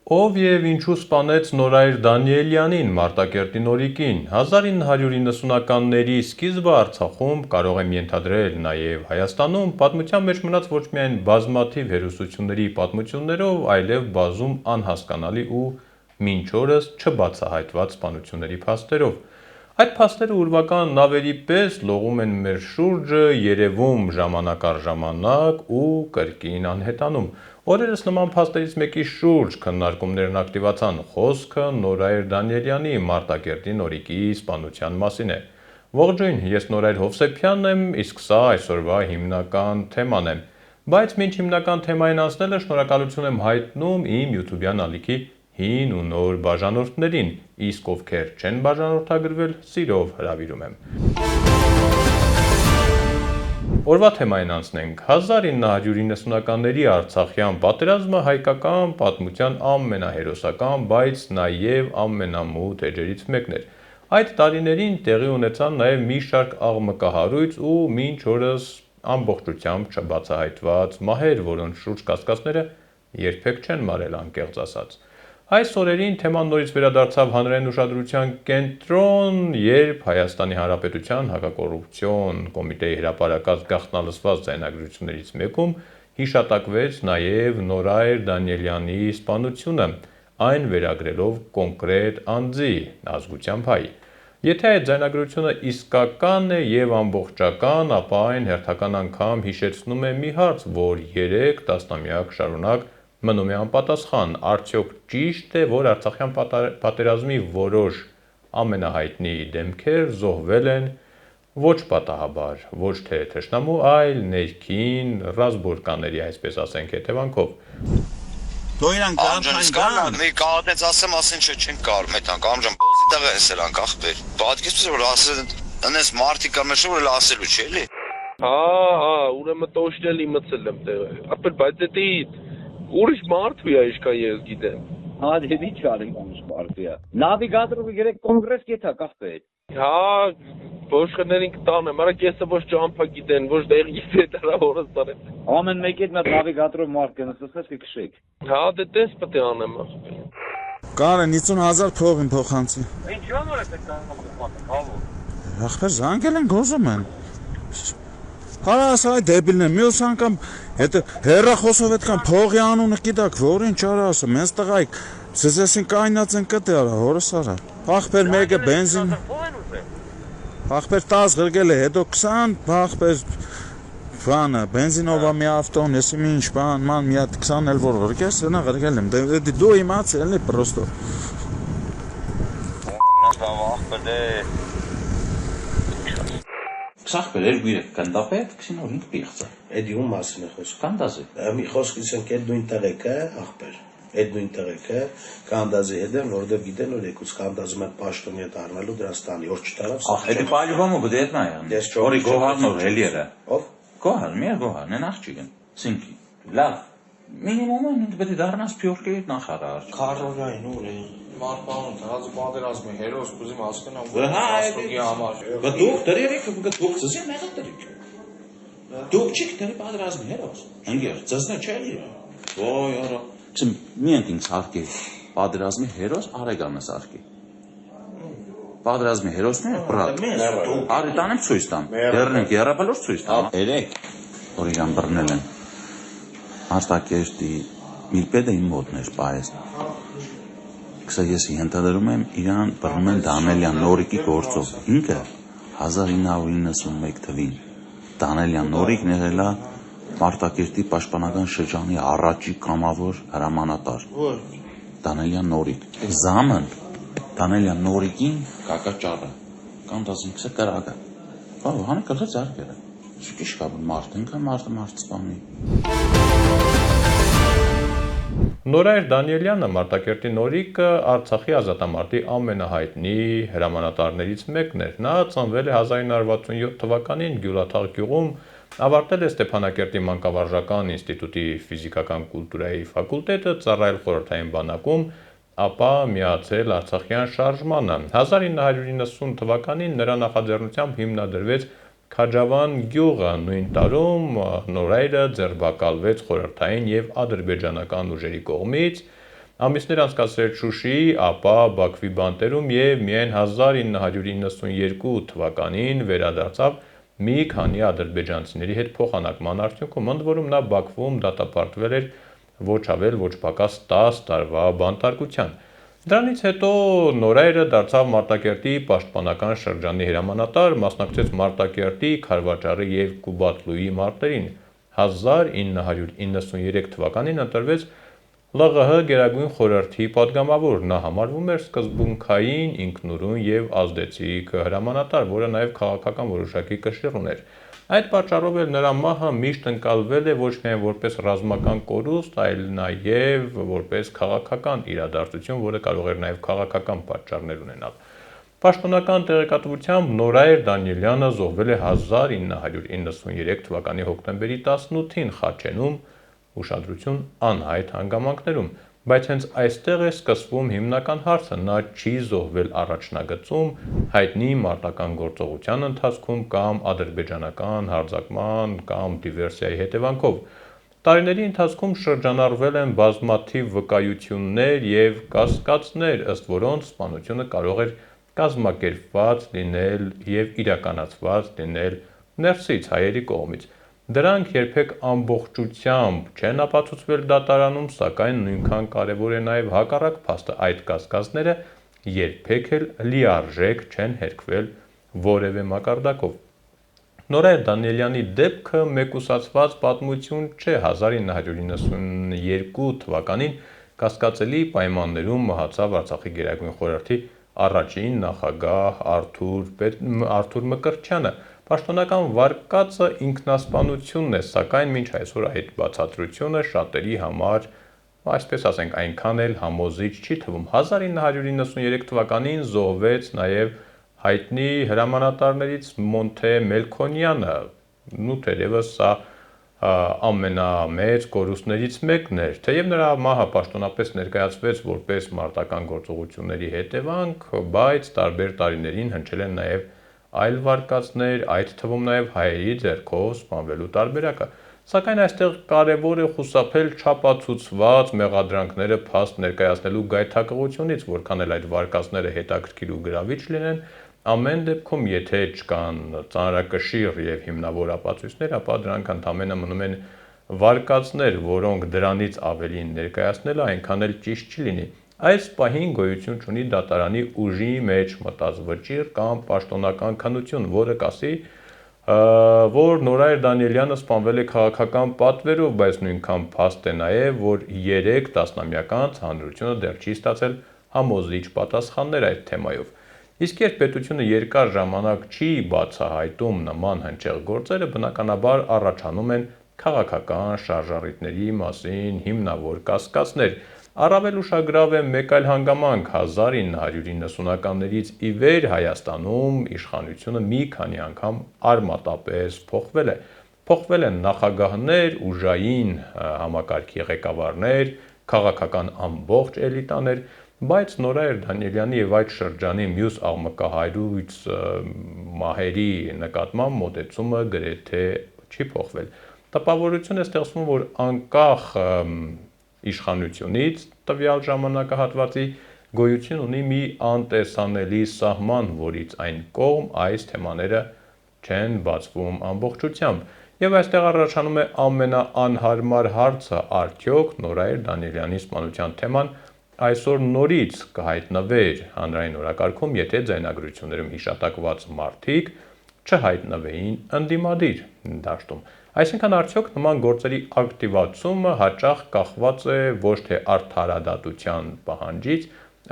Ով եւ ինչու սպանեց Նորայր Դանիելյանին Մարտակերտի նորիկին 1990-ականների սկիզբը Արցախում կարող եմ ենթադրել նաեւ Հայաստանում պատմության մեջ մնաց ոչ միայն բազմաթիվ հերոսությունների պատմություններով, այլև բազում անհասկանալի ու մինչ օրս չբացահայտված սպանությունների փաստերով։ Այդ փաստերը ուրվական նավերի պես լողում են մեր շուրջը, երևում ժամանակ առ ժամանակ ու կրկին անհետանում։ Օրերս նման փաստերից մեկի շուրջ քննարկումներն ակտիվացան, խոսքը Նորայր Դանիելյանի Մարտակերտի նորիկի սպանության մասին է։ Ողջույն, ես Նորայր Հովսեփյանն եմ, իսկ սա այսօրվա հիմնական թեման է։ Բայց մինչ հիմնական թեմային անցնելը շնորհակալություն եմ հայտնում իմ YouTube-յան ալիքի հին ու նոր բաժանորդներին, իսկ ովքեր չեն բաժանորդագրվել, սիրով հրավիրում եմ։ Օրվա թեմային անցնենք։ 1990-ականների Արցախյան պատերազմը հայկական պատմության ամենահերոսական, բայց նաև ամենամութ էջերից մեկն էր։ Այդ տարիներին տեղի ունեցան նաև մի շարք աղմկահարույց ու մինչ օրս ամբողջությամբ չբացահայտված մահեր, որոնց շուրջ կասկածները երբեք չեն մարել, անկեղծ ասած։ Այս օրերին թեման նորից վերադարձավ հանրային ուշադրության կենտրոն, երբ Հայաստանի Հանրապետության հակակոռուպցիոն կոմիտեի հրապարակած գաղտնալսված ձայնագրություններից մեկում հիշատակվեց նաև Նորայր Դանիելյանի սպանությունը, այն վերագրելով կոնկրետ անձի ազգությամբ հայ։ Եթե այդ ձայնագրությունը իսկական է եւ ամբողջական, ապա այն հերթական անգամ հիշեցնում է մի հարց, որ 3 տասնամյակ շարունակ մնում է անպատասխան, արդյոք ճիշտ է, որ Արցախյան պատերազմի որոշ ամենահայտնի դեմքեր զոհվել են ոչ պատահաբար, ոչ թե թշնամու, այլ ներքին ռազմորկաների, այսպես ասենք, հետևանքով։ Դու իրան կան, մի կաղատեց ասեմ, ասեն չենք կարող, մեթանք, ամժան բոզի տղ էսել անք ախպեր։ Պատկեսպես որ ասել, ընես մարդիկա մեջ որ ասելու չի էլի։ ուրեմն տոշնել իմացել եմ տեղը։ Ապեր բայց դա ուրիշ մարդու է, ինչքան ես գիտեմ։ Դեպի չարին ուրիշ մարդու է։ Նավիգատորը գերեք կոնգրես կետա կախպետ։ Ոշխերներին կտանեմ, արա կեսը ոչ ճամփա գիտեն, ոչ դեղ գիտեն, դրա որս տանեմ։ Ամեն մեկ այդ նավիգատորը մարդ կնս, ասես կքշեք։ Դե տես պետք է անեմ ախպեր։ Կարեն 50,000 փողին փոխանցի։ Ինչ համար է կան Ախպեր զանգել են գոզում են։ Հարասա այդ դեբիլն է, մյուս անգամ հետո հերախոսով այդքան փողի անունը գիտակ, որ ինչ արա ասա, մենց տղայք ցեզեսին կայնած են կտե արա, հորս արա։ Ախպեր մեկը բենզին։ Ախպեր 10 գրգել է, հետո 20, ախպեր բանը, բենզինովա մի ավտոն, ես ինչ բան, ման մի հատ 20 էլ որ գրգես, նա գրգել եմ, դու իմացել է պրոստո։ Սախբեր երգույրը կնդապետ, կսին որ ինք պիղծը։ Էդի ում մասին է խոսք։ Կանդազի։ Մի խոսք իսենք էդ նույն տեղեկը, ախպեր։ Էդ նույն տեղեկը կանդազի հետ են, որովհետև գիտեն որ եկուց կանդազում են պաշտոնի հետ առնելու դրաստանի, որ չտարավ։ Ախ, էդի պայլուվամը գուդե էդ նայան։ Ես չոր։ Որի գոհարնոր հելիերը։ Ով։ Գոհար, մի գոհար, նեն աղջիկն։ Սինքի։ Լավ։ Մինիմումը ինձ պետք է դառնաս փյորկի նախարար։ Քարորային ուր է։ Մարփանոց հազու պատերազմի հերոս կուզիմ հասկանամ ասկի համար։ Դուք դերեք, դուք ծզի մեղա դերեք։ Դուք չեք դերի պատերազմի հերոս։ Ընկեր, ծզնե չէ։ Ոյ, արա։ Չեմ միայն ինձ հարկի պատերազմի հերոս Արեգանս հարկի։ Պատերազմի հերոսն է բրատ։ Արի տանեմ ցույց տամ։ Դեռնեք երապալոր ցույց տամ։ Երեք օրիգան բռնել են։ Արտակերտի միլպեդը իմ մոտն էր պայես։ Քսա ես ենթադրում եմ իրան բռնում են Դանիելյան նորիկի գործով։ Ինքը 1991 թվին Դանիելյան նորիկն եղել է Մարտակերտի պաշտպանական շրջանի առաջի կամավոր հրամանատար։ Որ Դանիելյան նորիկ։ Զամն Դանիելյան նորիկին կակաճառը կամ դասինքսը կրակը։ Բա հանը կլղը ձարկերը։ Շուկիշ կապ մարդ ինքը մարդ սպանի։ Նորայր Դանիելյանը Մարտակերտի նորիկը Արցախի ազատամարտի ամենահայտնի հրամանատարներից մեկն էր։ Նա ծնվել է 1967 թվականին Գյուլաթաղ գյուղում, ավարտել է Ստեփանակերտի մանկավարժական ինստիտուտի ֆիզիկական կուլտուրայի ֆակուլտետը, ծառայել խորհրդային բանակում, ապա միացել Արցախյան շարժմանը։ 1990 թվականին նրա նախաձեռնությամբ հիմնադրվեց Քաջավան գյուղը, նույն տարում Նորայրը ձերբակալվեց խորհրդային եւ ադրբեջանական ուժերի կողմից, Ամիսներ անցկացրել Շուշիի, ապա Բաքվի բանտերում եւ միայն 1992 թվականին վերադարձավ մի քանի ադրբեջանցիների հետ փոխանակման արդյունքում, ընդ որում նա Բաքվում դատապարտվել էր ոչ ավել ոչ պակաս 10 տարվա բանտարկության։ Դրանից հետո Նորայրը դարձավ Մարտակերտի պաշտպանական շրջանի հրամանատար, մասնակցեց Մարտակերտի, Քարվաճարի եւ Կուբատլուի մարտերին։ 1993 թվականին ընտրվեց ԼՂՀ Գերագույն խորհրդի падգամավոր, նա համարվում էր սկզբունքային, ինքնուրույն եւ ազդեցիկ հրամանատար, որը նաեւ քաղաքական որոշակի կշիռ ուներ։ Այդ պատճառով էլ նրա մահը միշտ ընկալվել է ոչ միայն որպես ռազմական կորուստ, այլ նաեւ որպես քաղաքական իրադարձություն, որը կարող էր նաեւ քաղաքական պատճառներ ունենալ։ Պաշտոնական տեղեկատվությամբ Նորայր Դանիելյանը զոհվել է 1993 թվականի հոկտեմբերի 18-ին Խաչենում, ուշադրություն անհայտ հանգամանքներում, բայց հենց այստեղ է սկսվում հիմնական հարցը, նա չի զոհվել առաջնագծում, հայտնի մարտական գործողության ընթացքում կամ ադրբեջանական հարձակման կամ դիվերսիայի հետևանքով։ Տարիների ընթացքում շրջանառվել են բազմաթիվ վկայություններ եւ կասկածներ, ըստ որոնց սպանությունը կարող էր կազմակերպված լինել եւ իրականացված լինել ներսից հայերի կողմից։ Դրանք երբեք ամբողջությամբ չեն ապացուցվել դատարանում, սակայն նույնքան կարևոր է նաև հակառակ փաստը, այդ կասկածները երբեք էլ լիարժեք չեն հերքվել որևէ մակարդակով։ Նորայր Դանիելյանի դեպքը մեկուսացված պատմություն չէ, 1992 թվականին կասկածելի պայմաններում մահացավ Արցախի Գերագույն խորհրդի առաջին նախագահ Արթուր Մկրտչյանը։ Պաշտոնական վարկածը ինքնասպանությունն է, սակայն մինչ այսօր այդ բացատրությունը շատերի համար, այսպես ասենք, այնքան էլ համոզիչ չի թվում։ 1993 թվականին զոհվեց նաև հայտնի հրամանատարներից Մոնթե Մելքոնյանը, թերևս սա ամենամեծ կորուստներից մեկն էր, թեև նրա մահը պաշտոնապես ներկայացվեց որպես մարտական գործողությունների հետևանք, բայց տարբեր տարիներին հնչել են նաև այլ վարկածներ, այդ թվում նաև հայերի ձեռքով սպանվելու տարբերակը։ Սակայն այստեղ կարևոր է խուսափել չապացուցված մեղադրանքները փաստ ներկայացնելու գայթակղությունից, որքան էլ այդ վարկածները հետաքրքիր ու գրավիչ լինեն, ամեն դեպքում, եթե չկան ծանրակշիռ եւ հիմնավոր ապացույցներ, ապա դրանք ընդամենը մնում են վարկածներ, որոնք դրանից ավելին ներկայացնելը այնքան էլ ճիշտ չի լինի։ Այս պահին գոյություն չունի դատարանի ուժի մեջ մտած վճիռ կամ պաշտոնական քննություն, որը կասի, որ Նորայր Դանիելյանը սպանվել է քաղաքական պատվերով, բայց նույնքան փաստ է նաև, որ 3 տասնամյակ հանրությունը դեռ չի ստացել համոզիչ պատասխաններ այդ թեմայով։ Իսկ երբ պետությունը երկար ժամանակ չի բացահայտում նման հնչեղ գործերը, բնականաբար առաջանում են քաղաքական շարժառիթների մասին հիմնավոր կասկածներ։ Առավել ուշագրավ է մեկ այլ հանգամանք, 1990-ականներից ի վեր Հայաստանում իշխանությունը մի քանի անգամ արմատապես փոխվել է։ Փոխվել են նախագահներ, ուժային համակարգի ղեկավարներ, քաղաքական ամբողջ էլիտաներ, բայց Նորայր Դանիելյանի եւ այդ շրջանի մյուս աղմկահայրույց մահերի նկատմամբ մոտեցումը գրեթե չի փոխվել։ Տպավորություն է ստեղծվում, որ անկախ իշխանությունից տվյալ ժամանակահատվածի գոյություն ունի մի անտեսանելի սահման, որից այն կողմ այս թեմաները չեն բացվում ամբողջությամբ։ Եվ այստեղ առաջանում է ամենաանհարմար հարցը, արդյոք Նորայր Դանիելյանի սպանության թեման այսօր նորից կհայտնվեր հանրային օրակարգում, եթե ձայնագրություններում հիշատակված մարդիկ չհայտնվեին ընդդիմադիր դաշտում։ Այսինքն արդյոք նման գործերի ակտիվացումը հաճախ կախված է ոչ թե արդարադատության պահանջից,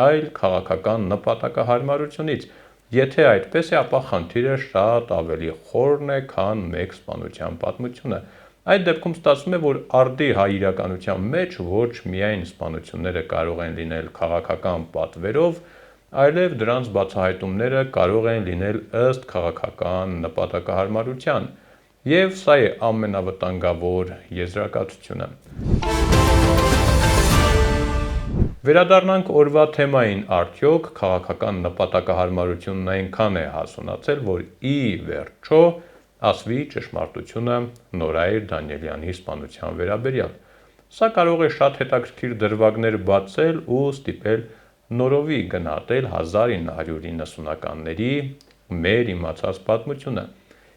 այլ քաղաքական նպատակահարմարությունից։ Եթե այդպես է, ապա խնդիրը շատ ավելի խորն է, քան մեկ սպանության պատմությունը։ Այդ դեպքում ստացվում է, որ արդի հայ իրականության մեջ ոչ միայն սպանությունները կարող են լինել քաղաքական պատվերով, այլև դրանց բացահայտումները կարող են լինել ըստ քաղաքական նպատակահարմարության։ Եվ սա է ամենավտանգավոր եզրակացությունը։ Վերադառնանք օրվա թեմային, արդյոք քաղաքական նպատակահարմարությունն այնքան է հասունացել, որ ի վերջո ասվի ճշմարտությունը Նորայր Դանիելյանի սպանության վերաբերյալ։ Սա կարող է շատ հետաքրքիր դրվագներ բացել ու ստիպել նորովի գնահատել 1990-ականների մեր իմացած պատմությունը։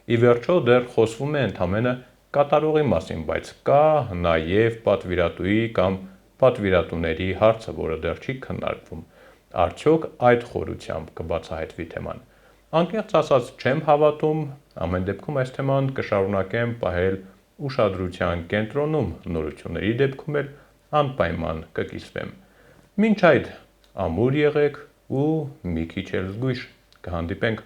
Ի վերջո դեռ խոսվում է ընդամենը կատարողի մասին, բայց կա նաև պատվիրատուի կամ պատվիրատուների հարցը, որը դեռ չի քննարկվում։ Արդյոք այդ խորությամբ կբացահայտվի թեման։ Անկեղծ ասած չեմ հավատում, ամեն դեպքում այս թեման կշարունակեմ պահել ուշադրության կենտրոնում, նորությունների դեպքում էլ անպայման կկիսվեմ։ Մինչ այդ ամուր եղեք ու մի քիչ էլ զգույշ, կհանդիպենք։